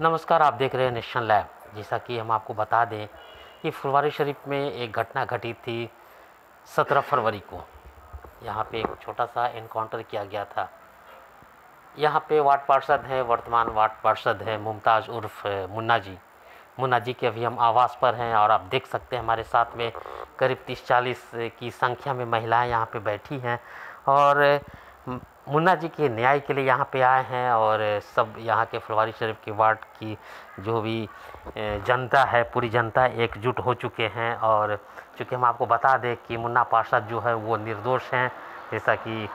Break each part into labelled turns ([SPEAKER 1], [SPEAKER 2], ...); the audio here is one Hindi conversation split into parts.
[SPEAKER 1] नमस्कार, आप देख रहे हैं नेशन लैब। जैसा कि हम आपको बता दें कि फुलवारीशरीफ में एक घटना घटी थी 17 फरवरी को। यहाँ पे एक छोटा सा एनकाउंटर किया गया था। यहाँ पे वार्ड पार्षद हैं, वर्तमान वार्ड पार्षद हैं मुमताज़ उर्फ मुन्ना जी के अभी हम आवास पर हैं और आप देख सकते हैं हमारे साथ में करीब 30-40 की संख्या में महिलाएं यहाँ पे बैठी हैं और मुन्ना जी के न्याय के लिए यहाँ पे आए हैं। और सब यहाँ के फुलवारीशरीफ के वार्ड की जो भी जनता है, पूरी जनता एकजुट हो चुके हैं। और चूँकि हम आपको बता दें कि मुन्ना पार्षद जो है वो निर्दोष हैं, जैसा कि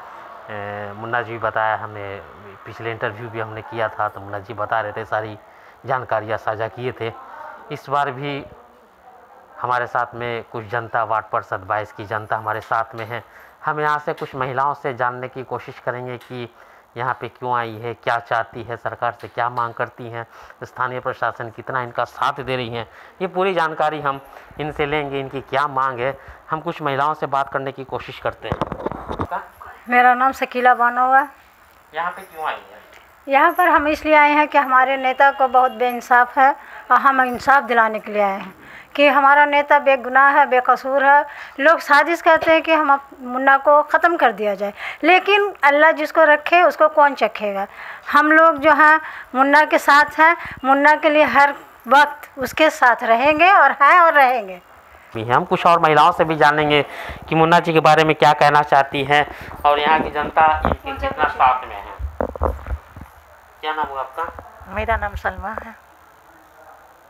[SPEAKER 1] मुन्ना जी बताया, हमें पिछले इंटरव्यू भी हमने किया था तो मुन्ना जी बता रहे थे, सारी जानकारियाँ साझा किए थे। इस बार भी हमारे साथ में कुछ जनता, वार्ड पार्षद 22 की जनता हमारे साथ में है। हम यहाँ से कुछ महिलाओं से जानने की कोशिश करेंगे कि यहाँ पे क्यों आई है, क्या चाहती है, सरकार से क्या मांग करती हैं, स्थानीय प्रशासन कितना इनका साथ दे रही हैं। ये पूरी जानकारी हम इनसे लेंगे, इनकी क्या मांग है। हम कुछ महिलाओं से बात करने की कोशिश करते हैं।
[SPEAKER 2] मेरा नाम शकीला बानो है।
[SPEAKER 1] यहाँ पे क्यों आई है?
[SPEAKER 2] यहाँ पर हम इसलिए आए हैं कि हमारे नेता को बहुत बेइंसाफ़ है और हम इंसाफ दिलाने के लिए आए हैं कि हमारा नेता बेगुनाह है, बेकसूर है। लोग साजिश करते हैं कि हम मुन्ना को ख़त्म कर दिया जाए, लेकिन अल्लाह जिसको रखे उसको कौन चखेगा। हम लोग जो हैं मुन्ना के साथ हैं, मुन्ना के लिए हर वक्त उसके साथ रहेंगे और हैं और रहेंगे।
[SPEAKER 1] हम कुछ और महिलाओं से भी जानेंगे कि मुन्ना जी के बारे में क्या कहना चाहती हैं और यहाँ की जनता इनके कितना साथ में है। क्या नाम हुआ आपका?
[SPEAKER 3] मेरा नाम सलमा है।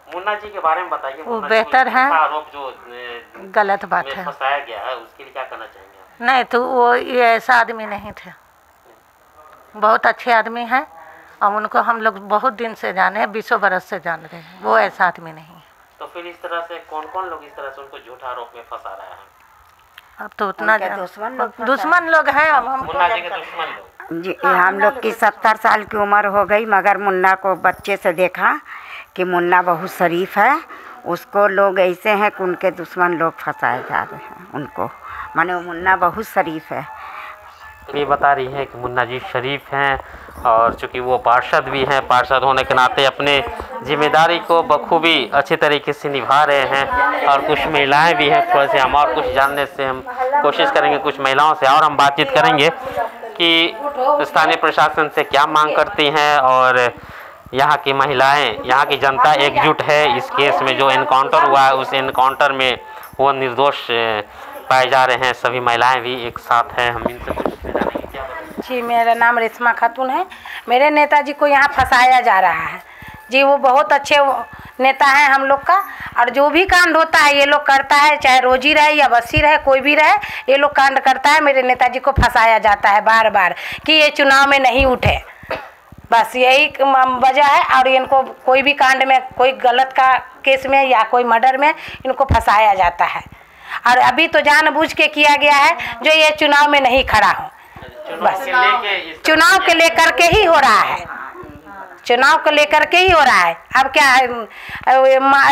[SPEAKER 1] मुन्ना जी के बारे में बताइए।
[SPEAKER 3] वो बेहतर है,
[SPEAKER 1] आरोप जो
[SPEAKER 3] गलत बात है,
[SPEAKER 1] फंसाया गया है, उसके लिए क्या करना चाहेंगे?
[SPEAKER 3] नहीं तो वो ये ऐसा आदमी नहीं थे, बहुत अच्छे आदमी हैं और उनको हम लोग बहुत दिन से जाने हैं, 20 बरस से जान रहे हैं। वो ऐसा आदमी नहीं है।
[SPEAKER 1] तो फिर इस तरह से कौन कौन लोग इस तरह से उनको झूठा आरोप में फंसा रहा है?
[SPEAKER 3] अब तो उतना दुश्मन लोग हैं। अब हम
[SPEAKER 1] मुन्ना जी के दुश्मन लोग
[SPEAKER 4] जी, हम लोग की 70 साल की उम्र हो गई, मगर मुन्ना को बच्चे से देखा कि मुन्ना बहुत शरीफ है। उसको लोग ऐसे हैं कि उनके दुश्मन लोग फंसाए जा रहे हैं उनको, माने मुन्ना बहुत शरीफ है।
[SPEAKER 1] ये बता रही है कि मुन्ना जी शरीफ हैं और चूँकि वो पार्षद भी हैं, पार्षद होने के नाते अपने जिम्मेदारी को बखूबी अच्छे तरीके से निभा रहे हैं। और कुछ महिलाएं भी हैं, थोड़े से हम और कुछ जानने से हम कोशिश करेंगे कुछ महिलाओं से, और हम बातचीत करेंगे कि स्थानीय प्रशासन से क्या मांग करती हैं। और यहाँ की महिलाएं, यहाँ की जनता एकजुट है इस केस में। जो एनकाउंटर हुआ है उस एनकाउंटर में वो निर्दोष पाए जा रहे हैं। सभी महिलाएं भी एक साथ हैं। हम इनसे
[SPEAKER 2] जी, मेरा नाम रेशमा खातून है। मेरे नेताजी को यहाँ फंसाया जा रहा है जी। वो बहुत अच्छे नेता हैं हम लोग का, और जो भी कांड होता है ये लोग करता है, चाहे रोजी रहे या बस्सी रहे, कोई भी रहे, ये लोग कांड करता है। मेरे नेताजी को फंसाया जाता है बार बार कि ये चुनाव में नहीं उठे, बस यही वजह है। और इनको कोई भी कांड में, कोई गलत का केस में या कोई मर्डर में इनको फंसाया जाता है। और अभी तो जानबूझ के किया गया है जो ये चुनाव में नहीं खड़ा हो, बस चुनाव के लेकर के ही हो रहा है, चुनाव को लेकर के ही हो रहा है। अब क्या है,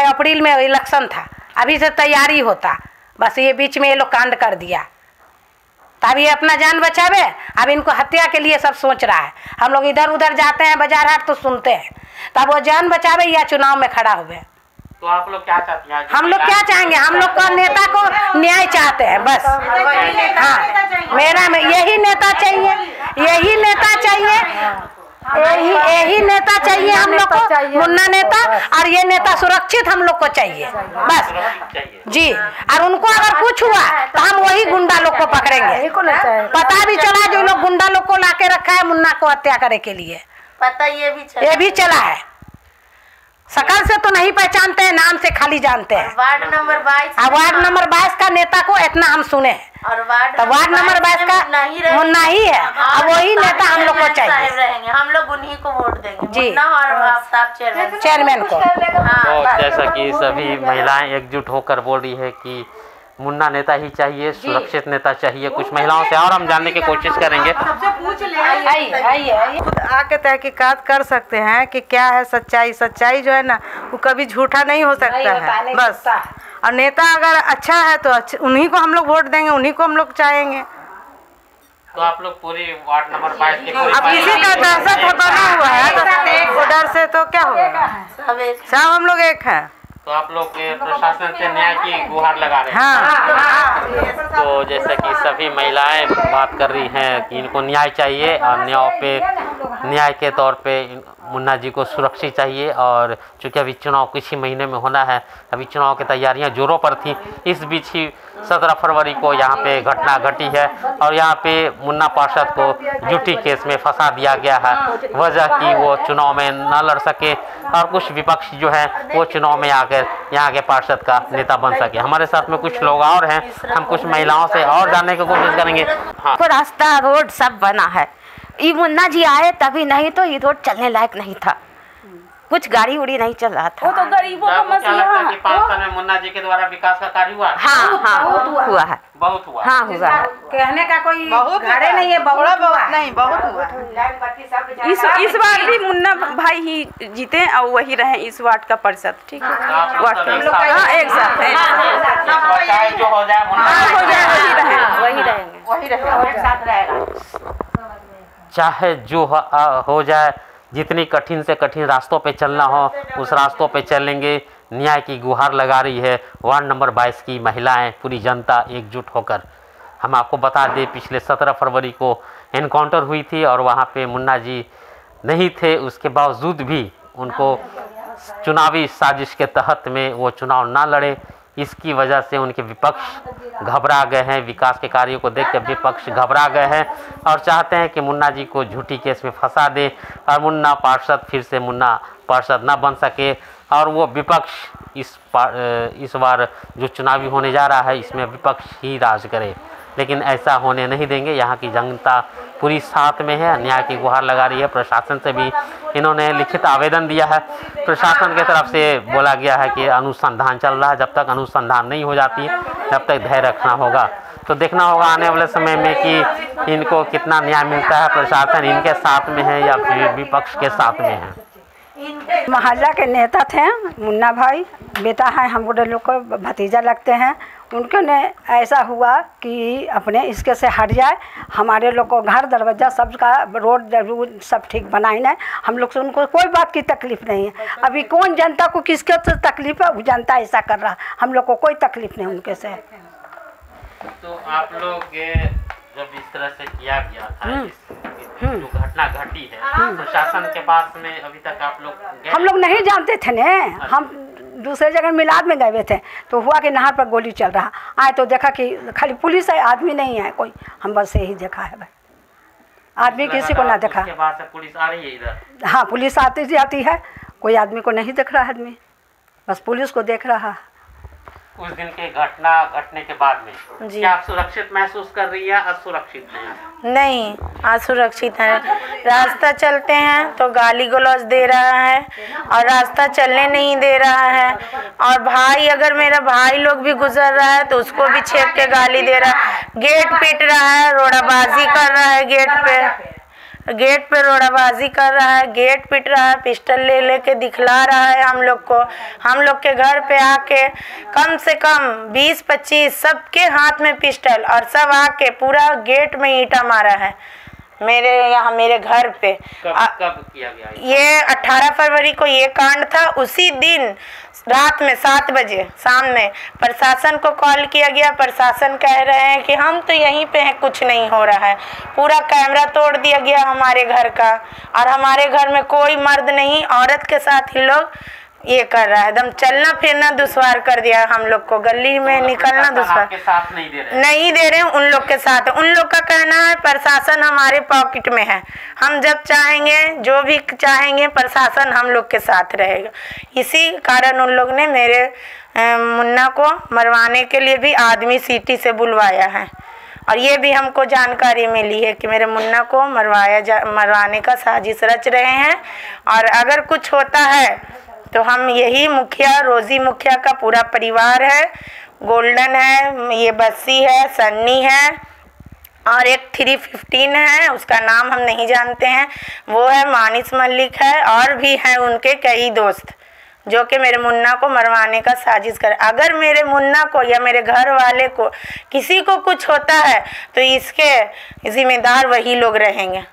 [SPEAKER 2] अप्रैल में इलेक्शन था, अभी से तैयारी होता, बस ये बीच में ये लोग कांड कर दिया। तब ये अपना जान बचावे, अब इनको हत्या के लिए सब सोच रहा है। हम लोग इधर उधर जाते हैं बाजार हाट तो सुनते हैं, तब वो जान बचावे या चुनाव में खड़ा हुए।
[SPEAKER 1] तो आप लोग क्या चाहती हैं?
[SPEAKER 2] हम लोग क्या चाहेंगे? हम लोग को नेता को न्याय चाहते हैं, बस। हाँ, मेरा में यही नेता चाहिए, यही नेता चाहिए, यही नेता चाहिए हम लोग को, मुन्ना नेता। और ये नेता सुरक्षित हम लोग को चाहिए, बस जी। और उनको अगर कुछ हुआ तो हम वही गुंडा लोग को पकड़ेंगे। पता भी चला जो लोग गुंडा लोग को लाके रखा है मुन्ना को हत्या करे के लिए,
[SPEAKER 3] पता
[SPEAKER 2] ये भी चला है। शकल से तो नहीं पहचानते हैं, नाम से खाली जानते हैं।
[SPEAKER 3] वार्ड नंबर
[SPEAKER 2] 22 का नेता को इतना हम सुने हैं,
[SPEAKER 3] और
[SPEAKER 2] तो वार्ड नंबर 22 का मुन्ना ही है। अब वही नेता हम लोग को चाहिए,
[SPEAKER 3] हम लोग उन्हीं को वोट देंगे
[SPEAKER 2] जी,
[SPEAKER 3] और आफ्ताब
[SPEAKER 2] चेयरमैन को।
[SPEAKER 1] तो जैसा कि सभी महिलाएं एकजुट होकर बोल रही है कि मुन्ना नेता ही चाहिए, सुरक्षित नेता चाहिए। कुछ महिलाओं से और हम जानने की कोशिश करेंगे।
[SPEAKER 4] खुद आके तहकीकात कर सकते हैं कि क्या है सच्चाई। सच्चाई जो है ना वो कभी झूठा नहीं हो सकता है, बस। और नेता अगर अच्छा है तो उन्हीं को हम लोग वोट देंगे, उन्हीं को हम लोग चाहेंगे।
[SPEAKER 1] तो आप लोग पूरी वार्ड नंबर 22 के पूरी
[SPEAKER 5] अब किसी का दहशत बना हुआ है तो उधर से तो क्या होगा, सब हम लोग एक हैं।
[SPEAKER 1] तो आप लोग प्रशासन से न्याय की गुहार लगा रहे हैं।
[SPEAKER 5] हाँ।
[SPEAKER 1] तो जैसे कि सभी महिलाएं बात कर रही हैं कि इनको न्याय चाहिए और न्याय के तौर पे मुन्ना जी को सुरक्षित चाहिए। और चूँकि अभी चुनाव कुछ ही महीने में होना है, अभी चुनाव की तैयारियां जोरों पर थी, इस बीच ही 17 फरवरी को यहाँ पे घटना घटी है और यहाँ पे मुन्ना पार्षद को झूठी केस में फंसा दिया गया है, वजह कि वो चुनाव में न लड़ सके और कुछ विपक्ष जो है वो चुनाव में आकर यहाँ के पार्षद का नेता बन सके। हमारे साथ में कुछ लोग और हैं, हम कुछ महिलाओं से और जानने की कोशिश करेंगे। हाँ,
[SPEAKER 4] रास्ता रोड सब बना है, ये मुन्ना जी आए तभी, नहीं तो ये रोड चलने लायक नहीं था, कुछ गाड़ी उड़ी नहीं चल रहा था।
[SPEAKER 2] वो तो गरीबों का मसला है।
[SPEAKER 1] 5 साल में मुन्ना जी के द्वारा विकास का कार्य हुआ है?
[SPEAKER 4] हाँ हाँ हुआ है,
[SPEAKER 1] बहुत हुआ।
[SPEAKER 4] हाँ हुआ है।
[SPEAKER 2] कहने का कोई
[SPEAKER 5] बहुत
[SPEAKER 2] घरे नहीं है,
[SPEAKER 5] थोड़ा
[SPEAKER 2] बहुत
[SPEAKER 5] बहुत नहीं, बहुत हुआ।
[SPEAKER 6] इस बार भी मुन्ना भाई ही जीते और वही रहे इस वार्ड का पार्षद। ठीक है, वार्ड का हाँ, एक साथ है,
[SPEAKER 1] चाहे जो हो जाए मुन्ना
[SPEAKER 6] हो जाए
[SPEAKER 2] वही रहेंगे,
[SPEAKER 5] वही रहेगा, एक साथ रहेगा।
[SPEAKER 1] चाहे जो हो जाए, जितनी कठिन से कठिन रास्तों पे चलना हो उस रास्तों पे चलेंगे। न्याय की गुहार लगा रही है वार्ड नंबर 22 की महिलाएं, पूरी जनता एकजुट होकर। हम आपको बता दें पिछले 17 फरवरी को एनकाउंटर हुई थी और वहाँ पे मुन्ना जी नहीं थे, उसके बावजूद भी उनको चुनावी साजिश के तहत में वो चुनाव ना लड़े। इसकी वजह से उनके विपक्ष घबरा गए हैं, विकास के कार्यों को देखकर विपक्ष घबरा गए हैं और चाहते हैं कि मुन्ना जी को झूठी केस में फंसा दे और मुन्ना पार्षद फिर से मुन्ना पार्षद ना बन सके और वो विपक्ष इस बार जो चुनावी होने जा रहा है इसमें विपक्ष ही राज करे। लेकिन ऐसा होने नहीं देंगे, यहाँ की जनता पूरी साथ में है, न्याय की गुहार लगा रही है। प्रशासन से भी इन्होंने लिखित आवेदन दिया है, प्रशासन की तरफ से बोला गया है कि अनुसंधान चल रहा है, जब तक अनुसंधान नहीं हो जाती तब तक धैर्य रखना होगा। तो देखना होगा आने वाले समय में कि इनको कितना न्याय मिलता है, प्रशासन इनके साथ में है या फिर विपक्ष के साथ में है।
[SPEAKER 7] मोहल्ला के नेता थे मुन्ना भाई, बेटा है, हम लोग को भतीजा लगते हैं। उनके ने ऐसा हुआ कि अपने इसके से हट जाए, हमारे लोग को घर दरवाज़ा सब का रोड सब ठीक बनाए ना, हम लोग से उनको कोई बात की तकलीफ़ नहीं है। अभी कौन जनता को किसके से तकलीफ़ है, वो जनता ऐसा कर रहा, हम लोग को कोई तकलीफ़ नहीं उनके से।
[SPEAKER 1] तो आप लोग जब इस तरह से किया गया था, जो घटना घटी है, प्रशासन के पास में अभी तक आप लोग
[SPEAKER 7] हम लोग नहीं जानते थे ने, हम दूसरे जगह मिलाद में गए हुए थे तो हुआ कि नहर पर गोली चल रहा, आए तो देखा कि खाली पुलिस है, आदमी नहीं है कोई, हम बस यही देखा है भाई, आदमी किसी को ना देखा।
[SPEAKER 1] उसके बाद से पुलिस आ रही है इधर?
[SPEAKER 7] हाँ पुलिस आती जाती है, कोई आदमी को नहीं देख रहा है, आदमी बस पुलिस को देख रहा है।
[SPEAKER 1] उस दिन के घटना घटने के बाद में क्या आप सुरक्षित महसूस कर रही है, असुरक्षित
[SPEAKER 2] नहीं, असुरक्षित है। रास्ता चलते हैं तो गाली गलौज दे रहा है और रास्ता चलने नहीं दे रहा है, और भाई अगर मेरा भाई लोग भी गुजर रहा है तो उसको भी छेक के गाली दे रहा है, गेट पीट रहा है, रोड़ाबाजी कर रहा है, गेट पे रोड़ाबाजी कर रहा है, गेट पीट रहा है, पिस्टल ले लेके दिखला रहा है हम लोग को। हम लोग के घर पे आके कम से कम 20-25 सबके हाथ में पिस्टल और सब आके पूरा गेट में ईंटा मारा है मेरे यहाँ, मेरे घर पे।
[SPEAKER 1] कब किया गया
[SPEAKER 2] ये 18 फरवरी को ये कांड था। उसी दिन रात में 7 बजे शाम में प्रशासन को कॉल किया गया, प्रशासन कह रहे हैं कि हम तो यहीं पे हैं, कुछ नहीं हो रहा है। पूरा कैमरा तोड़ दिया गया हमारे घर का, और हमारे घर में कोई मर्द नहीं, औरत के साथ ही लोग ये कर रहा है, एकदम चलना फिरना दुश्वार कर दिया हम लोग को, गली में निकलना दुश्वार
[SPEAKER 1] साथ नहीं दे रहे
[SPEAKER 2] उन लोग के साथ। उन लोग का कहना है प्रशासन हमारे पॉकेट में है, हम जब चाहेंगे जो भी चाहेंगे प्रशासन हम लोग के साथ रहेगा। इसी कारण उन लोग ने मेरे मुन्ना को मरवाने के लिए भी आदमी सिटी से बुलवाया है, और ये भी हमको जानकारी मिली है कि मेरे मुन्ना को मरवाने का साजिश रच रहे हैं। और अगर कुछ होता है तो हम यही मुखिया, रोजी मुखिया का पूरा परिवार है, गोल्डन है, ये बस्सी है, सन्नी है, और एक 315 है, उसका नाम हम नहीं जानते हैं, वो है, मानिस मलिक है, और भी हैं उनके कई दोस्त जो कि मेरे मुन्ना को मरवाने का साजिश कर। अगर मेरे मुन्ना को या मेरे घर वाले को किसी को कुछ होता है तो इसके जिम्मेदार वही लोग रहेंगे।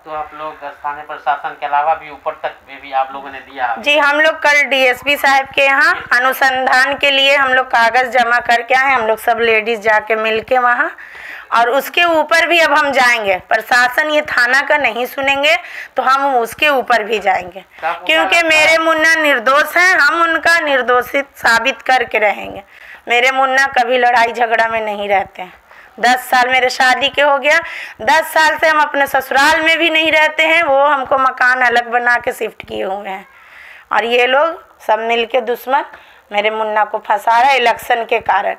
[SPEAKER 1] तो आप लोग स्थानीय प्रशासन के अलावा भी ऊपर तक में भी आप लोगों ने दिया?
[SPEAKER 2] जी, हम लोग कल डीएसपी साहब के यहाँ अनुसंधान के लिए हम लोग कागज़ जमा करके आए, हम लोग सब लेडीज़ जाके मिल के वहाँ, और उसके ऊपर भी अब हम जाएंगे। प्रशासन ये थाना का नहीं सुनेंगे तो हम उसके ऊपर भी जाएंगे, क्योंकि मेरे मुन्ना निर्दोष हैं, हम उनका निर्दोषित साबित करके रहेंगे। मेरे मुन्ना कभी लड़ाई झगड़ा में नहीं रहते हैं। 10 साल मेरे शादी के हो गया, 10 साल से हम अपने ससुराल में भी नहीं रहते हैं, वो हमको मकान अलग बना के शिफ्ट किए हुए हैं। और ये लोग सब मिल के दुश्मन मेरे मुन्ना को फंसा रहा है इलेक्शन के कारण।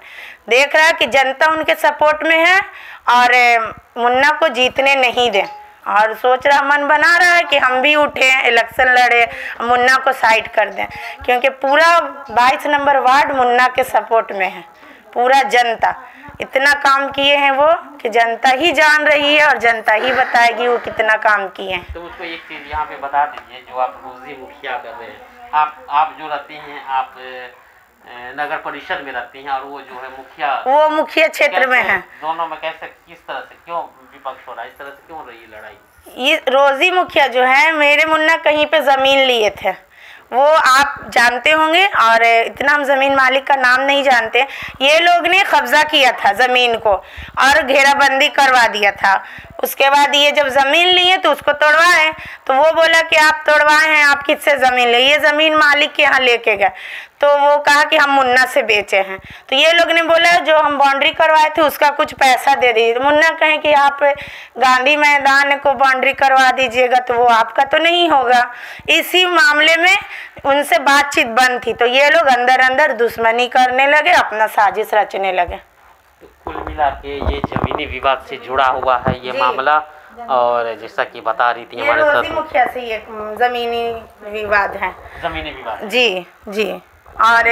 [SPEAKER 2] देख रहा है कि जनता उनके सपोर्ट में है और मुन्ना को जीतने नहीं दें, और सोच रहा, मन बना रहा है कि हम भी उठें, इलेक्शन लड़े, मुन्ना को साइड कर दें, क्योंकि पूरा 22 नंबर वार्ड मुन्ना के सपोर्ट में है। पूरा जनता इतना काम किए हैं वो कि जनता ही जान रही है और जनता ही बताएगी वो कितना काम किए हैं।
[SPEAKER 1] तो मुझको एक चीज़ यहाँ पे बता दीजिए, जो आप रोजी मुखिया कर रहे हैं, आप जो रहती हैं, आप नगर परिषद में रहती हैं, और वो जो है मुखिया,
[SPEAKER 2] वो मुखिया क्षेत्र में है।
[SPEAKER 1] दोनों में कैसे, किस तरह से, क्यों विपक्ष हो रहा है, इस तरह से क्यों रही लड़ाई?
[SPEAKER 2] ये रोजी मुखिया जो है, मेरे मुन्ना कहीं पे ज़मीन लिए थे, वो आप जानते होंगे, और इतना हम ज़मीन मालिक का नाम नहीं जानते। ये लोग ने कब्ज़ा किया था ज़मीन को और घेराबंदी करवा दिया था। उसके बाद ये जब ज़मीन लिए तो उसको तोड़वाए, तो वो बोला कि आप तोड़वाए हैं, आप किससे ज़मीन ले? ये ज़मीन मालिक के यहाँ लेके गए, तो वो कहा कि हम मुन्ना से बेचे हैं। तो ये लोग ने बोला जो हम बाउंड्री करवाए थे उसका कुछ पैसा दे दीजिए। तो मुन्ना कहे कि आप गांधी मैदान को बाउंड्री करवा दीजिएगा तो वो आपका तो नहीं होगा। इसी मामले में उनसे बातचीत बंद थी, तो ये लोग अंदर अंदर दुश्मनी करने लगे, अपना साजिश रचने लगे।
[SPEAKER 1] तो कुल मिला के ये जमीनी विवाद से जुड़ा हुआ है ये मामला, और जैसा कि बता रही थी हमारे
[SPEAKER 2] रोजी मुखिया से ये ज़मीनी विवाद है।
[SPEAKER 1] जमीनी विवाद?
[SPEAKER 2] जी जी। और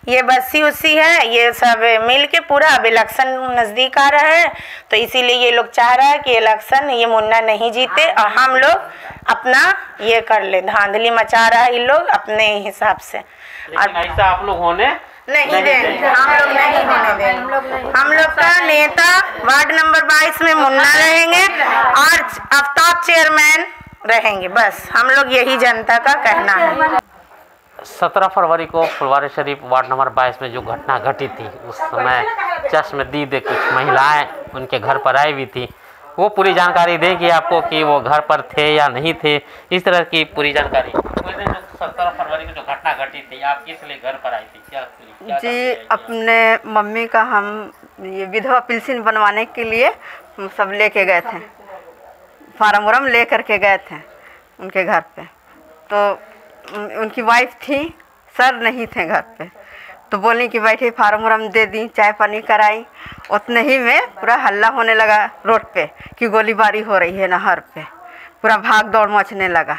[SPEAKER 2] ये बस्सी उसी है, ये सब मिल के पूरा, अब इलेक्शन नज़दीक आ रहा है तो इसीलिए ये लोग चाह रहा है कि इलेक्शन ये मुन्ना नहीं जीते और हम लोग अपना ये कर ले। धांधली मचा रहा है ये लोग अपने हिसाब से।
[SPEAKER 1] लेकिन ऐसा आप लोग होने
[SPEAKER 2] नहीं देंगे, हम लोग नहीं होने देंगे। हम लोग का नेता वार्ड नंबर 22 में मुन्ना रहेंगे और आफ्ताब चेयरमैन रहेंगे, बस हम लोग यही जनता का कहना है।
[SPEAKER 1] 17 फरवरी को फुलवारी शरीफ वार्ड नंबर 22 में जो घटना घटी थी, उस समय चश्मदीद कुछ महिलाएं उनके घर पर आई हुई थी, वो पूरी जानकारी देंगी आपको कि वो घर पर थे या नहीं थे, इस तरह की पूरी जानकारी। उस दिन 17 फरवरी को जो घटना घटी थी, आप किस लिए घर पर आई थी? क्या
[SPEAKER 5] जी, अपने मम्मी का हम ये विधवा पेंशन बनवाने के लिए हम सब लेके गए थे, फार्म वार्म ले करके गए थे उनके घर पे। तो उनकी वाइफ थी, सर नहीं थे घर पे, तो बोली कि बैठे फार्म वार्म दे दी, चाय पानी कराई। उतने ही में पूरा हल्ला होने लगा रोड पे कि गोलीबारी हो रही है नहर पे, पूरा भाग दौड़ मचने लगा।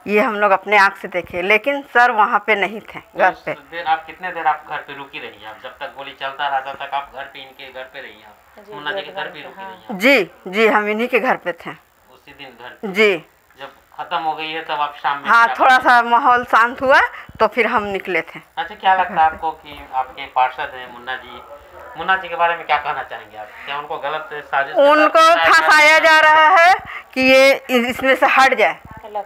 [SPEAKER 5] ये हम लोग अपने आँख से देखे, लेकिन सर वहाँ पे नहीं थे घर पे।
[SPEAKER 1] आप कितने देर आप घर पे रुकी रही? आप जब तक गोली चलता रहा तब तक आप घर पे, इनके घर पे रही? आप मुन्ना जी के घर पे रुकी रही?
[SPEAKER 5] जी जी, हम इन्हीं के घर पे थे
[SPEAKER 1] उसी दिन घर पे?
[SPEAKER 5] जी।
[SPEAKER 1] जब खत्म हो गई है तब आप शाम में?
[SPEAKER 5] हाँ, थोड़ा सा माहौल शांत हुआ तो फिर हम निकले थे।
[SPEAKER 1] अच्छा, क्या लगता है आपको कि आपके पार्षद हैं मुन्ना जी के बारे में क्या कहना चाहेंगे आप? क्या उनको गलत साजिश,
[SPEAKER 5] उनको फंसाया जा रहा है कि ये इसमें से हट जाए,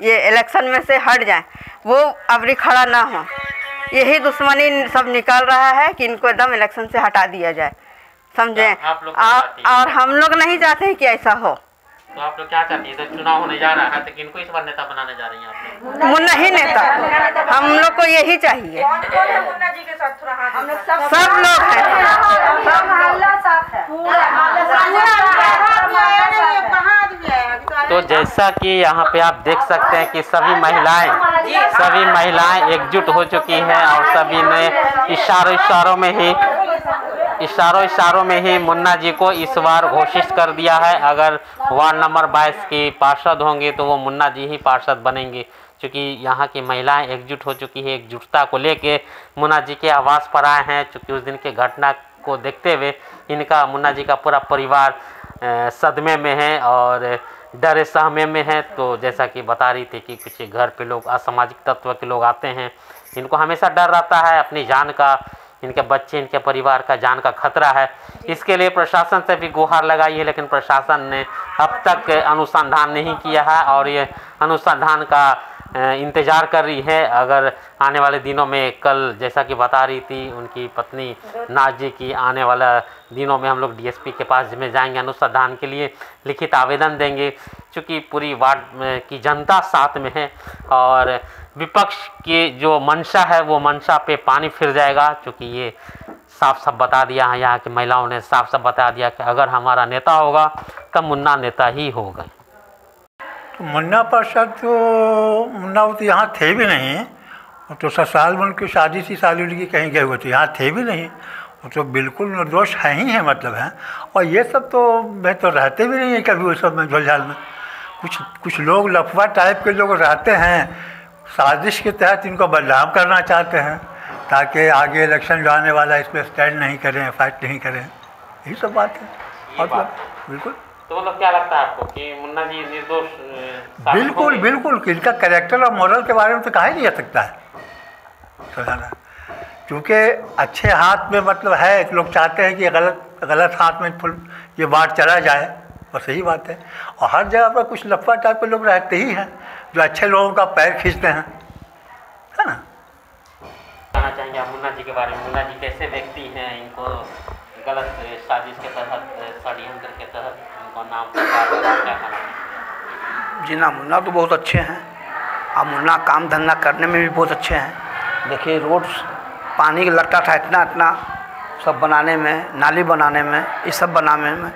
[SPEAKER 5] ये इलेक्शन में से हट जाए, वो अबरी खड़ा ना हो, यही दुश्मनी सब निकाल रहा है कि इनको एकदम इलेक्शन से हटा दिया जाए, समझे? और हम लोग नहीं चाहते हैं कि ऐसा हो।
[SPEAKER 1] तो आप लोग क्या चाहती है? तो चुनाव होने जा रहा है तो किनको इस बार नेता बनाने जा रही हैं आप लोग?
[SPEAKER 5] मुन्ना ही नेता, हम लोग को यही चाहिए।
[SPEAKER 2] मुन्ना जी के साथ थोड़ा हम लोग
[SPEAKER 5] सब लोग हैं,
[SPEAKER 1] तो जैसा कि यहाँ पे आप देख सकते हैं कि सभी महिलाएं एकजुट हो चुकी हैं और सभी ने इशारों में ही मुन्ना जी को इस बार घोषित कर दिया है। अगर वार्ड नंबर 22 की पार्षद होंगे तो वो मुन्ना जी ही पार्षद बनेंगे, क्योंकि यहाँ की महिलाएं एकजुट हो चुकी है। एकजुटता को लेके मुन्ना जी के आवास पर आए हैं, क्योंकि उस दिन के घटना को देखते हुए इनका, मुन्ना जी का पूरा परिवार सदमे में है और डरे सहमे में है। तो जैसा कि बता रही थी कि कुछ घर पे लोग असामाजिक तत्व के लोग आते हैं, इनको हमेशा डर रहता है अपनी जान का, इनके बच्चे इनके परिवार का जान का खतरा है। इसके लिए प्रशासन से भी गुहार लगाई है, लेकिन प्रशासन ने अब तक अनुसंधान नहीं किया है और ये अनुसंधान का इंतज़ार कर रही है। अगर आने वाले दिनों में, कल जैसा कि बता रही थी उनकी पत्नी नाजी की, आने वाला दिनों में हम लोग डीएसपी के पास में जाएंगे, अनुसंधान के लिए लिखित आवेदन देंगे। चूँकि पूरी वार्ड की जनता साथ में है और विपक्ष की जो मंशा है वो मंशा पे पानी फिर जाएगा, क्योंकि ये साफ साफ बता दिया है, यहाँ की महिलाओं ने साफ साफ बता दिया कि अगर हमारा नेता होगा तब मुन्ना नेता ही होगा।
[SPEAKER 8] तो मुन्ना पार्षद तो मुन्ना वो तो यहाँ थे भी नहीं, वो तो ससुराल में उनकी शादी सी शादी की कहीं गए हुए थे, यहाँ थे भी नहीं। वो तो बिल्कुल निर्दोष है ही है, मतलब है। और ये सब तो मैं तो रहते भी नहीं है कभी वो सब में झोलझाल में। कुछ लोग लफवा टाइप के लोग रहते हैं, साजिश के तहत इनको बदनाम करना चाहते हैं ताकि आगे इलेक्शन जो आने वाला है इस पर स्टैंड नहीं करें, फाइट नहीं करें, यही सब बात है। मतलब बिल्कुल।
[SPEAKER 1] तो मतलब क्या लगता है आपको कि मुन्ना जी निर्दोष?
[SPEAKER 8] बिल्कुल बिल्कुल, इनका कैरेक्टर और मोरल के बारे में तो कहा ही नहीं जा सकता है समझाना, क्योंकि अच्छे हाथ में मतलब है, लोग चाहते हैं कि गलत हाथ में ये बात चला जाए, बस यही बात है। और हर जगह पर कुछ लफा टाइप के लोग रहते ही हैं जो अच्छे लोगों का पैर खींचते हैं, है ना।
[SPEAKER 1] कहना चाहेंगे आप मुन्ना जी के बारे में? मुन्ना जी कैसे व्यक्ति हैं? इनको गलत साजिश के तहत, षड्यंत्र के तहत इनको नाम क्या कहना है?
[SPEAKER 9] जी ना, मुन्ना तो बहुत अच्छे हैं और मुन्ना काम धंधा करने में भी बहुत अच्छे हैं। देखिए रोड पानी लगता था इतना सब बनाने में, नाली बनाने में, ये सब बनाने में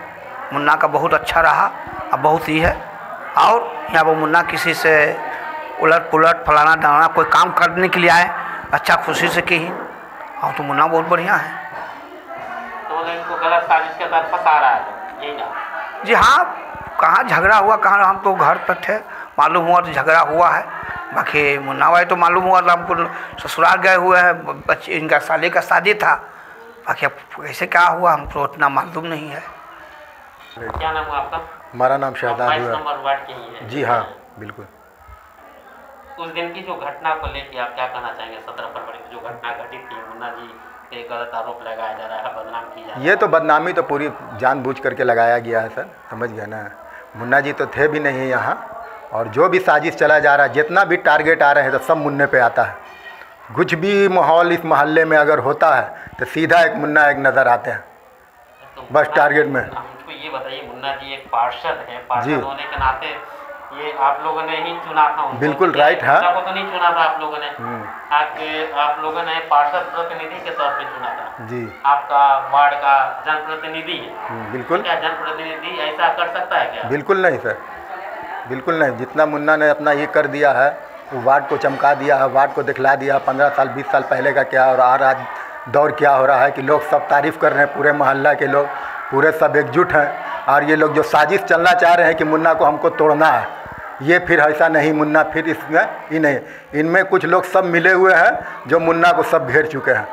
[SPEAKER 9] मुन्ना का बहुत अच्छा रहा और बहुत ही है। और यहाँ वो मुन्ना किसी से उलट पुलट फलाना डालना कोई काम करने के लिए आए अच्छा खुशी से की, और तो मुन्ना बहुत बढ़िया है।
[SPEAKER 1] तो इनको गलत साजिश के तहत फंसा रहा है, यही ना?
[SPEAKER 9] जी हाँ, कहाँ झगड़ा हुआ, कहाँ, हम तो घर पर थे, मालूम हुआ तो झगड़ा हुआ है। बाकी मुन्ना भाई तो मालूम हुआ तो हमको ससुराल गए हुए हैं, बच्चे इनका साले का शादी था, बाकी अब कैसे क्या हुआ हमको उतना मालूम नहीं है।
[SPEAKER 1] क्या नाम है आपका?
[SPEAKER 10] हमारा नाम शहजाद है।
[SPEAKER 1] नंबर वार्ड के ही है?
[SPEAKER 10] जी हाँ बिल्कुल।
[SPEAKER 1] उस दिन की जो घटना को लेकर आप क्या कहना चाहेंगे? 17 फरवरी की जो घटना घटित थी, मुन्ना जी पे गलत आरोप लगाया जा रहा है, बदनाम किया जा रहा है।
[SPEAKER 10] ये तो बदनामी तो पूरी जानबूझ करके लगाया गया है सर, समझ गए ना। मुन्ना जी तो थे भी नहीं यहाँ, और जो भी साजिश चला जा रहा है, जितना भी टारगेट आ रहे हैं तो सब मुन्ने पे आता है। कुछ भी माहौल इस मोहल्ले में अगर होता है तो सीधा एक मुन्ना एक नज़र आते हैं,
[SPEAKER 1] तो
[SPEAKER 10] बस टारगेट में।
[SPEAKER 1] हमको ये बताइए, मुन्ना जी एक पार्षद है, पार्षद होने के नाते ये आप लोगों ने ही चुना था उनको?
[SPEAKER 10] बिल्कुल राइट है।
[SPEAKER 1] को तो नहीं चुना था आप लोगों ने, आप लोगों ने पार्षद प्रतिनिधि के तौर पे चुना था
[SPEAKER 10] जी।
[SPEAKER 1] आपका वार्ड का जनप्रतिनिधि है।
[SPEAKER 10] बिल्कुल।
[SPEAKER 1] क्या जनप्रतिनिधि ऐसा कर सकता है क्या?
[SPEAKER 10] बिल्कुल नहीं सर, बिल्कुल नहीं। जितना मुन्ना ने अपना ये कर दिया है, वो वार्ड को चमका दिया है, वार्ड को दिखला दिया 15 साल 20 साल पहले का क्या और आज दौर क्या हो रहा है कि लोग सब तारीफ़ कर रहे हैं, पूरे मोहल्ला के लोग पूरे सब एकजुट हैं। और ये लोग जो साजिश चलना चाह रहे हैं कि मुन्ना को हमको तोड़ना है, ये फिर ऐसा नहीं, मुन्ना फिर इसमें ही नहीं, इनमें कुछ लोग सब मिले हुए हैं जो मुन्ना को सब घेर चुके हैं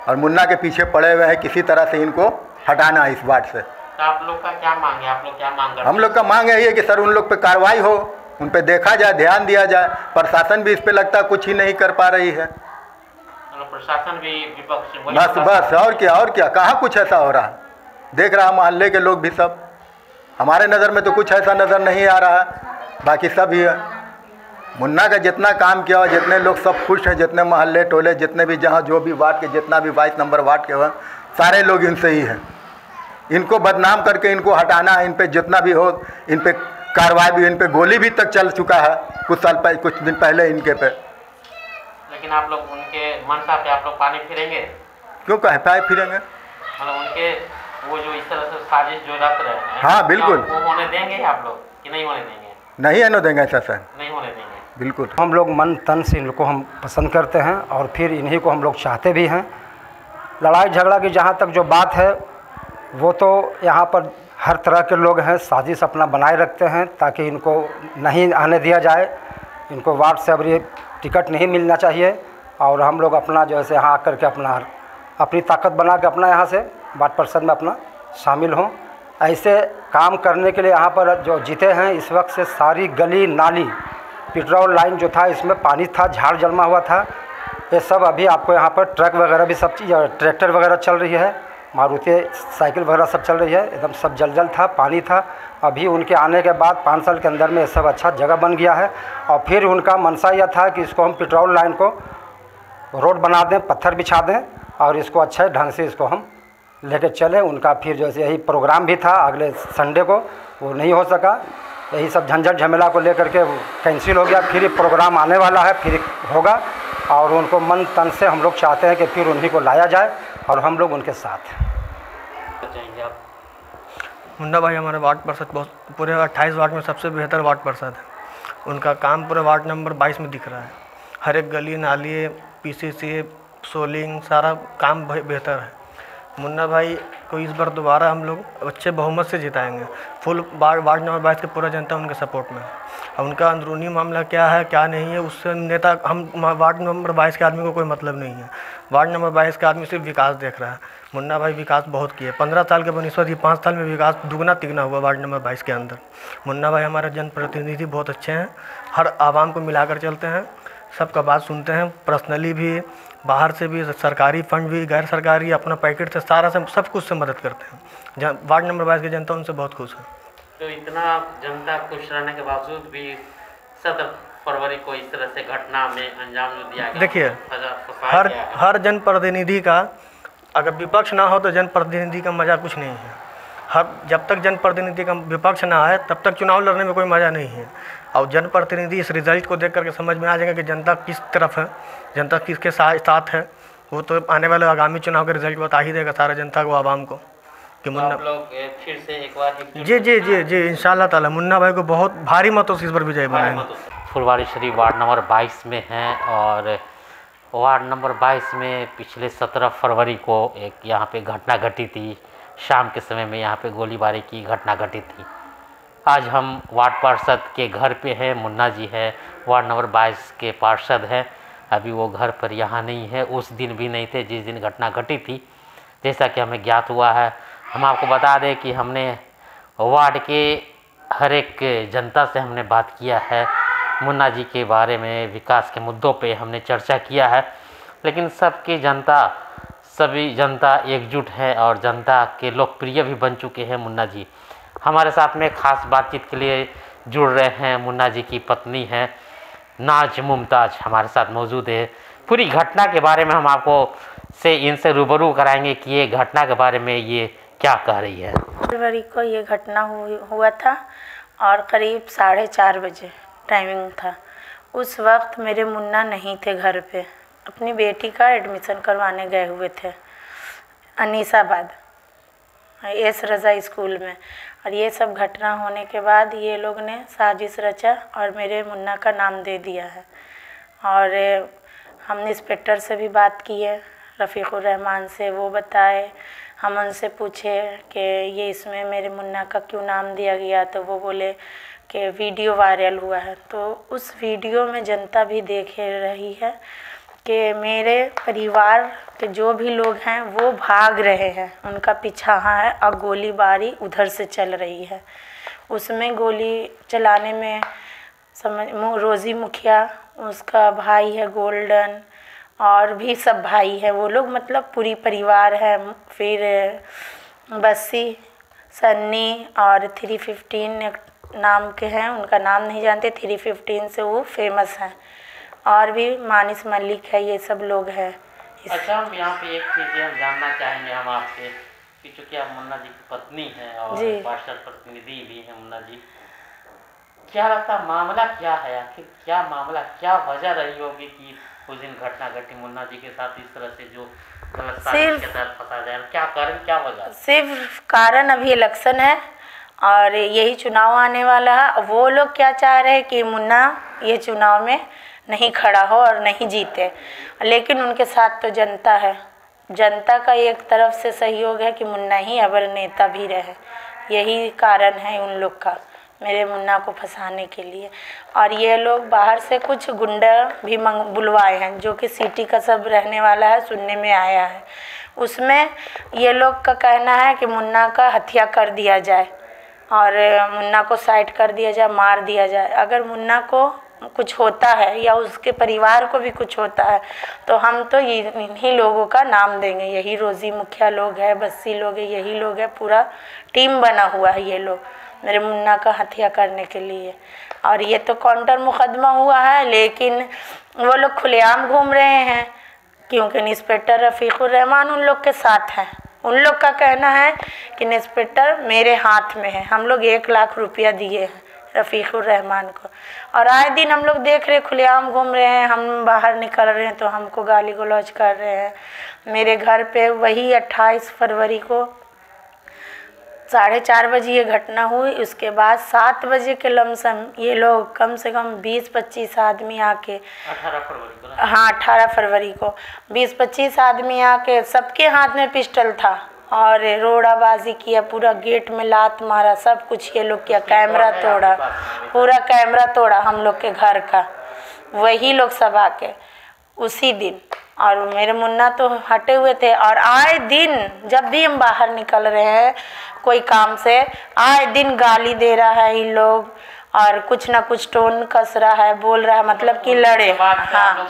[SPEAKER 10] और मुन्ना के पीछे पड़े हुए हैं, किसी तरह से इनको हटाना है इस वार्ड से।
[SPEAKER 1] तो आप लोग का क्या मांग है? आप लोग क्या मांग करते हैं?
[SPEAKER 10] हम लोग का मांग है ये कि सर उन लोग पे कार्रवाई हो, उन पे देखा जाए, ध्यान दिया जाए। प्रशासन भी इस पे लगता है कुछ ही नहीं कर पा रही है।
[SPEAKER 1] प्रशासन भी विपक्ष
[SPEAKER 10] बस और क्या, कहाँ कुछ ऐसा हो रहा है? देख रहा मोहल्ले के लोग भी सब, हमारे नज़र में तो कुछ ऐसा नज़र नहीं आ रहा है, बाकी सब ही है। मुन्ना का जितना काम किया और जितने लोग सब खुश हैं, जितने मोहल्ले टोले जितने भी जहाँ जो भी वार्ड के जितना भी 22 नंबर वार्ड के हुए सारे लोग इनसे ही हैं। इनको बदनाम करके इनको हटाना है, इन पे जितना भी हो, इन पे कार्रवाई भी, इन पे गोली भी तक चल चुका है कुछ दिन पहले इनके पे।
[SPEAKER 1] लेकिन आप लोग उनके मनसा पे आप लोग पानी फिरेंगे?
[SPEAKER 10] क्यों कहे पाए फिरेंगे?
[SPEAKER 1] मतलब उनके वो जो इस तरह से साजिश जो रख रहे हैं,
[SPEAKER 10] हाँ बिल्कुल,
[SPEAKER 1] वो होने देंगे आप लोग कि नहीं होने देंगे?
[SPEAKER 10] नहीं होने देंगे ऐसा सर,
[SPEAKER 1] नहीं होने देंगे
[SPEAKER 10] बिल्कुल।
[SPEAKER 11] हम लोग मन तन से इन लोग को हम पसंद करते हैं और फिर इन्हीं को हम लोग चाहते भी हैं। लड़ाई झगड़ा की जहाँ तक जो बात है वो तो यहाँ पर हर तरह के लोग हैं, साजिश अपना बनाए रखते हैं ताकि इनको नहीं आने दिया जाए, इनको वार्ड से अब ये टिकट नहीं मिलना चाहिए। और हम लोग अपना जो है यहाँ आकर के अपनी ताकत बना के अपना यहाँ से वार्ड परिषद में अपना शामिल हों। ऐसे काम करने के लिए यहाँ पर जो जीते हैं इस वक्त से सारी गली नाली पेट्रोल लाइन जो था इसमें पानी था, झाड़ जमा हुआ था, ये सब अभी आपको यहाँ पर ट्रक वगैरह भी सब चीज़, ट्रैक्टर वगैरह चल रही है, मारुति साइकिल वगैरह सब चल रही है, एकदम सब जल था, पानी था। अभी उनके आने के बाद 5 साल के अंदर में ये सब अच्छा जगह बन गया है। और फिर उनका मनसा यह था कि इसको हम पेट्रोल लाइन को रोड बना दें, पत्थर बिछा दें और इसको अच्छे ढंग से इसको हम लेके चले। उनका फिर जैसे यही प्रोग्राम भी था अगले संडे को, वो नहीं हो सका, यही सब झंझट झमेला को लेकर के कैंसिल हो गया। फिर प्रोग्राम आने वाला है, फिर होगा और उनको मन तन से हम लोग चाहते हैं कि फिर उन्हीं को लाया जाए और हम लोग उनके साथ हैं।
[SPEAKER 12] मुन्ना भाई हमारे वार्ड पार्षद बहुत, पूरे 28 वार्ड में सबसे बेहतर वार्ड पार्षद है। उनका काम पूरे वार्ड नंबर 22 में दिख रहा है। हर एक गली नाली, पीसीसी, सोलिंग, सारा काम बेहतर है। मुन्ना भाई को इस बार दोबारा हम लोग अच्छे बहुमत से जिताएंगे। फुल वार्ड नंबर 22 की पूरा जनता उनके सपोर्ट में है। और उनका अंदरूनी मामला क्या है क्या नहीं है उससे नेता, हम वार्ड नंबर 22 के आदमी को कोई मतलब नहीं है। वार्ड नंबर 22 का आदमी सिर्फ विकास देख रहा है। मुन्ना भाई विकास बहुत किए, 15 साल के बनिस्पत 5 साल में विकास दुगना तिगना हुआ वार्ड नंबर 22 के अंदर। मुन्ना भाई हमारे जनप्रतिनिधि बहुत अच्छे हैं, हर आवाम को मिलाकर चलते हैं, सबका बात सुनते हैं, पर्सनली भी, बाहर से भी, सरकारी फंड भी, गैर सरकारी, अपना पैकेट से, सारा से सब कुछ से मदद करते हैं। वार्ड नंबर 22 की जनता उनसे बहुत खुश है।
[SPEAKER 1] तो इतना जनता खुश रहने के बावजूद भी 17 फरवरी को इस तरह से घटना में अंजाम दिया गया।
[SPEAKER 12] देखिए, हर जनप्रतिनिधि का, अगर विपक्ष ना हो तो जनप्रतिनिधि का मज़ा कुछ नहीं है। जब तक जनप्रतिनिधि का विपक्ष ना आए तब तक चुनाव लड़ने में कोई मज़ा नहीं है। और जनप्रतिनिधि इस रिजल्ट को देख करके समझ में आ जाएगा कि जनता किस तरफ है, जनता किसके साथ है। वो तो आने वाले आगामी चुनाव का रिजल्ट बता ही देगा सारा जनता को, आवाम को, कि मुन्ना
[SPEAKER 1] आप लोग फिर से एक बार
[SPEAKER 12] जी इंशाल्लाह ताला मुन्ना भाई को बहुत भारी मतों से इस बार विजय बनाएंगे।
[SPEAKER 1] फुलवारी शरीफ वार्ड नंबर 22 में हैं और वार्ड नंबर 22 में पिछले 17 फरवरी को एक यहाँ पे घटना घटी थी। शाम के समय में यहाँ पे गोलीबारी की घटना घटी थी। आज हम वार्ड पार्षद के घर पे हैं, मुन्ना जी है, वार्ड नंबर 22 के पार्षद हैं। अभी वो घर पर यहाँ नहीं है, उस दिन भी नहीं थे जिस दिन घटना घटी थी। जैसा कि हमें ज्ञात हुआ है, हम आपको बता दें कि हमने वार्ड के हर एक जनता से हमने बात किया है, मुन्ना जी के बारे में, विकास के मुद्दों पे हमने चर्चा किया है। लेकिन सभी जनता एकजुट है और जनता के लोकप्रिय भी बन चुके हैं मुन्ना जी। हमारे साथ में खास बातचीत के लिए जुड़ रहे हैं मुन्ना जी की पत्नी हैं नाज मुमताज़, हमारे साथ मौजूद है। पूरी घटना के बारे में हम आपको इनसे रूबरू कराएंगे कि ये घटना के बारे में ये क्या कह रही है।
[SPEAKER 2] फरवरी को ये घटना हुआ था और करीब 4:30 बजे टाइमिंग था। उस वक्त मेरे मुन्ना नहीं थे घर पे, अपनी बेटी का एडमिशन करवाने गए हुए थे अनीसाबाद एस रज़ा स्कूल में। और ये सब घटना होने के बाद ये लोग ने साजिश रचा और मेरे मुन्ना का नाम दे दिया है। और हमने इंस्पेक्टर से भी बात की है, रफ़ीकुर रहमान से, वो बताए, हम उनसे पूछे कि ये इसमें मेरे मुन्ना का क्यों नाम दिया गया, तो वो बोले कि वीडियो वायरल हुआ है। तो उस वीडियो में जनता भी देख रही है कि मेरे परिवार के जो भी लोग हैं वो भाग रहे हैं, उनका पीछा है और गोलीबारी उधर से चल रही है। उसमें गोली चलाने में रोज़ी मुखिया, उसका भाई है गोल्डन, और भी सब भाई हैं वो लोग, मतलब पूरी परिवार है। फिर बस्सी, सन्नी और 315 नाम के हैं, उनका नाम नहीं जानते, 315 से वो फेमस हैं। और भी मानिस मलिक है, ये सब लोग हैं।
[SPEAKER 1] अच्छा, हम यहाँ पे एक चीज़ हम जानना चाहेंगे हम आपसे कि चूँकि आप मुन्ना जी की पत्नी हैं और पार्षद प्रतिनिधि भी हैं मुन्ना जी, क्या लगता मामला क्या है, आखिर क्या मामला, क्या वजह रही होगी कि उस दिन घटना घटी मुन्ना जी के साथ इस तरह से जो
[SPEAKER 2] सिर्फ
[SPEAKER 1] फंसा जाए, क्या कारण, क्या वजह?
[SPEAKER 2] सिर्फ कारण अभी इलेक्शन है और यही चुनाव आने वाला है। वो लोग क्या चाह रहे हैं कि मुन्ना ये चुनाव में नहीं खड़ा हो और नहीं जीते, लेकिन उनके साथ तो जनता है। जनता का एक तरफ से सहयोग है कि मुन्ना ही अबर नेता भी रहे, यही कारण है उन लोग का मेरे मुन्ना को फंसाने के लिए। और ये लोग बाहर से कुछ गुंडा भी बुलवाए हैं जो कि सिटी का सब रहने वाला है, सुनने में आया है। उसमें ये लोग का कहना है कि मुन्ना का हत्या कर दिया जाए और मुन्ना को साइड कर दिया जाए, मार दिया जाए। अगर मुन्ना को कुछ होता है या उसके परिवार को भी कुछ होता है तो हम तो इन्हीं लोगों का नाम देंगे। यही रोज़ी मुखिया लोग है, बस्सी लोग है, यही लोग है, पूरा टीम बना हुआ है ये लोग मेरे मुन्ना का हत्या करने के लिए। और ये तो काउंटर मुकदमा हुआ है, लेकिन वो लोग खुलेआम घूम रहे हैं क्योंकि इंस्पेक्टर रफ़ीकुर रहमान उन लोग के साथ हैं। उन लोग का कहना है कि इंस्पेक्टर मेरे हाथ में है। हम लोग 1 लाख रुपया दिए हैं रफ़ीकुर रहमान को, और आए दिन हम लोग देख रहे खुलेआम घूम रहे हैं। हम बाहर निकल रहे हैं तो हमको गाली गलौज कर रहे हैं। मेरे घर पे वही 28 फरवरी को 4:30 बजे ये घटना हुई। उसके बाद 7 बजे के लमसम ये लोग कम से कम 20-25 आदमी आके
[SPEAKER 1] 18 फरवरी को,
[SPEAKER 2] हाँ 18 फरवरी को 20-25 आदमी आके सबके हाथ में पिस्टल था और रोड़ाबाजी किया, पूरा गेट में लात मारा, सब कुछ ये लोग किया, कैमरा तोड़ा, पूरा कैमरा तोड़ा हम लोग के घर का, वही लोग सब आके उसी दिन। और मेरे मुन्ना तो हटे हुए थे और आए दिन जब भी हम बाहर निकल रहे हैं कोई काम से, आए दिन गाली दे रहा है इन लोग और कुछ ना कुछ टोन कस रहा है, बोल रहा है, मतलब कि लड़े। हाँ,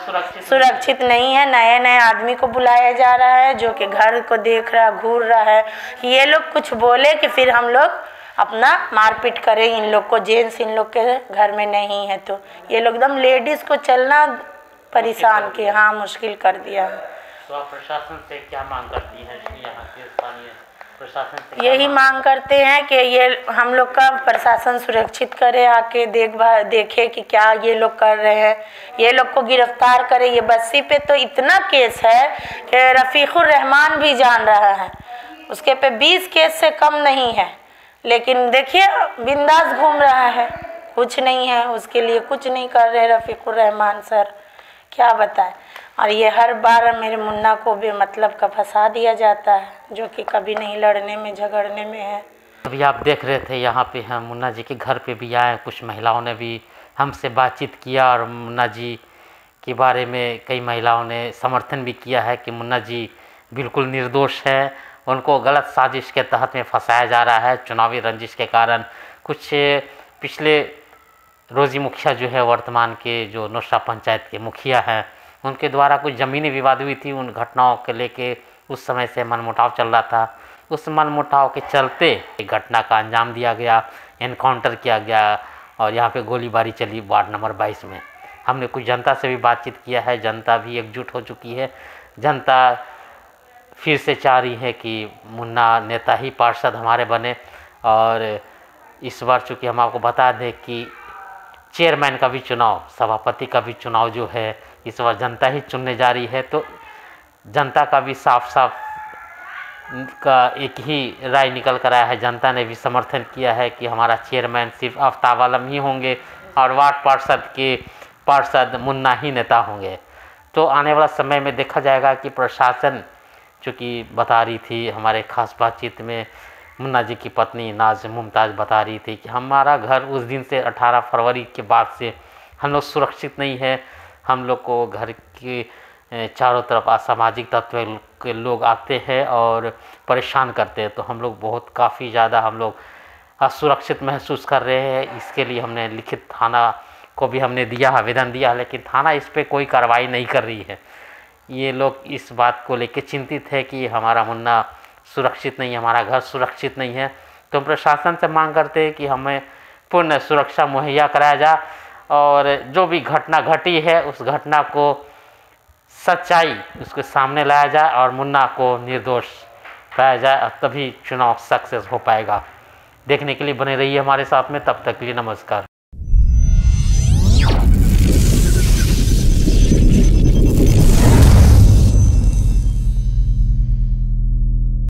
[SPEAKER 2] सुरक्षित नहीं है। नए नए आदमी को बुलाया जा रहा है जो कि घर को देख रहा, घूर रहा है। ये लोग कुछ बोले कि फिर हम लोग अपना मारपीट करें इन लोग को। जेंट्स इन लोग के घर में नहीं है तो ये लोग एकदम लेडीज़ को चलना परेशान किया, हाँ मुश्किल कर दिया।
[SPEAKER 1] तो आप प्रशासन से क्या मांग करती हैं? यहाँ के स्थानीय प्रशासन से
[SPEAKER 2] यही मांग करते हैं कि ये हम लोग का प्रशासन सुरक्षित करे, आके देखे कि क्या ये लोग कर रहे हैं, ये लोग को गिरफ्तार करे। ये बस्सी पे तो इतना केस है कि रफ़ीकुर रहमान भी जान रहा है, उसके पे 20 केस से कम नहीं है, लेकिन देखिए बिंदास घूम रहा है, कुछ नहीं है उसके लिए, कुछ नहीं कर रहे रफ़ीकुर रहमान सर, क्या बताएं। और ये हर बार मेरे मुन्ना को बेमतलब का फंसा दिया जाता है जो कि कभी नहीं लड़ने में झगड़ने में है।
[SPEAKER 1] अभी आप देख रहे थे यहाँ पे हम मुन्ना जी के घर पे भी आए, कुछ महिलाओं ने भी हमसे बातचीत किया और मुन्ना जी के बारे में कई महिलाओं ने समर्थन भी किया है कि मुन्ना जी बिल्कुल निर्दोष है, उनको गलत साजिश के तहत में फंसाया जा रहा है चुनावी रंजिश के कारण। कुछ पिछले रोज़ी मुखिया जो है वर्तमान के जो नौशा पंचायत के मुखिया हैं, उनके द्वारा कुछ ज़मीनी विवाद हुई थी, उन घटनाओं के लेके उस समय से मनमुटाव चल रहा था। उस मनमुटाव के चलते एक घटना का अंजाम दिया गया, एनकाउंटर किया गया और यहाँ पे गोलीबारी चली वार्ड नंबर 22 में। हमने कुछ जनता से भी बातचीत किया है, जनता भी एकजुट हो चुकी है। जनता फिर से चाह रही है कि मुन्ना नेता ही पार्षद हमारे बने। और इस बार चूँकि हम आपको बता दें कि चेयरमैन का भी चुनाव, सभापति का भी चुनाव जो है इस बार जनता ही चुनने जा रही है, तो जनता का भी साफ साफ का एक ही राय निकल कर आया है। जनता ने भी समर्थन किया है कि हमारा चेयरमैन सिर्फ आफ्ताब आलम ही होंगे और वार्ड पार्षद मुन्ना ही नेता होंगे। तो आने वाला समय में देखा जाएगा कि प्रशासन चूँकि बता रही थी हमारे खास बातचीत में, मुन्ना जी की पत्नी नाज मुमताज़ बता रही थी कि हमारा घर उस दिन से 18 फरवरी के बाद से हम लोग सुरक्षित नहीं है। हम लोग को घर के चारों तरफ असामाजिक तत्व के लोग आते हैं और परेशान करते हैं, तो हम लोग बहुत काफ़ी ज़्यादा हम लोग असुरक्षित महसूस कर रहे हैं। इसके लिए हमने लिखित थाना को भी हमने दिया, आवेदन दिया, लेकिन थाना इस पर कोई कार्रवाई नहीं कर रही है। ये लोग इस बात को लेकर चिंतित है कि हमारा मुन्ना सुरक्षित नहीं है, हमारा घर सुरक्षित नहीं है। तो हम प्रशासन से मांग करते हैं कि हमें पूर्ण सुरक्षा मुहैया कराया जाए और जो भी घटना घटी है उस घटना को सच्चाई उसके सामने लाया जाए और मुन्ना को निर्दोष पाया जाए, और तभी चुनाव सक्सेस हो पाएगा। देखने के लिए बने रहिए हमारे साथ में, तब तक के लिए नमस्कार।